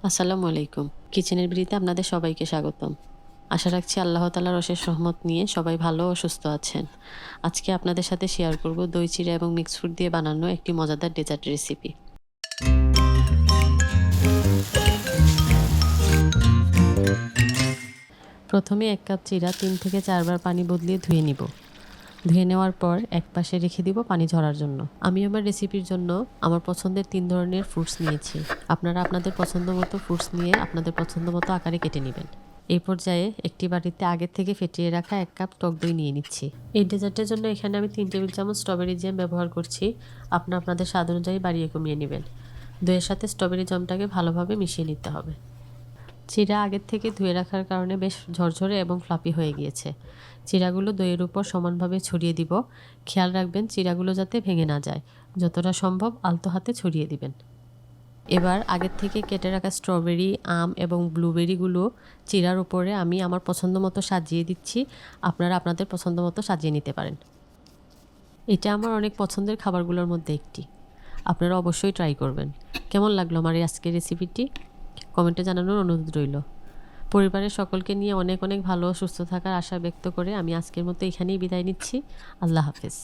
আসসালামু আলাইকুম। কিচেনের বিড়িতে আপনাদের সবাইকে স্বাগতম। আশা রাখছি আল্লাহ তাআলার অশেষ রহমত নিয়ে সবাই ভালো ও সুস্থ আছেন। আজকে আপনাদের সাথে শেয়ার করব দই চিড়া এবং মিক্সড ফ্রুট দিয়ে বানানো একটি মজাদার ডেজার্ট রেসিপি। প্রথমে ১ কাপ চিড়া ৩ থেকে ৪ বার পানি বদলিয়ে ধুয়ে নিব। ধুয়ে নেওয়ার পর একপাশে রেখে দিব পানি ঝরার জন্য। আমি আমার রেসিপির জন্য আমার পছন্দের ৩ ধরনের ফ্রুটস নিয়েছি। আপনারা আপনাদের পছন্দ মতো ফ্রুটস নিয়ে আপনাদের পছন্দ মতো আকারে কেটে নেবেন। এই পর্যায়ে একটি বাটিতে আগের থেকে ফেটিয়ে রাখা ১ কাপ টক দই নিয়ে নিচ্ছি। এই ডেজার্টের জন্য এখানে আমি ৩ টেবিল চামচ স্ট্রবেরি জ্যাম ব্যবহার করছি। আপনাদের স্বাদ অনুযায়ী বাড়িয়ে কমিয়ে নেবেন। দইয়ের সাথে স্ট্রবেরি জ্যামটাকে ভালোভাবে মিশিয়ে নিতে হবে। চিড়া আগের থেকে ধুয়ে রাখার কারণে বেশ ঝরঝরে এবং ফ্লাফি হয়ে গিয়েছে। চিড়াগুলো দইয়ের উপর সমানভাবে ছড়িয়ে দিব। খেয়াল রাখবেন চিড়াগুলো যাতে ভেঙে না যায়। যতটা সম্ভব আলতো হাতে ছড়িয়ে দিবেন। এবার আগের থেকে কেটে রাখা স্ট্রবেরি, আম এবং ব্লুবেরিগুলো চিড়ার উপরে আমি আমার পছন্দ মতো সাজিয়ে দিচ্ছি। আপনারা আপনাদের পছন্দ মতো সাজিয়ে নিতে পারেন। এটা আমার অনেক পছন্দের খাবারগুলোর মধ্যে একটি। আপনারা অবশ্যই ট্রাই করবেন। কেমন লাগলো আমার এই আজকের রেসিপিটি? কমেন্টে জানানোর অনুরোধ রইল। পরিবারের সকলকে নিয়ে অনেক ভালো ও সুস্থ থাকার আশা ব্যক্ত করে আমি আজকের মতো এখানেই বিদায় নিচ্ছি। আল্লাহ হাফেজ।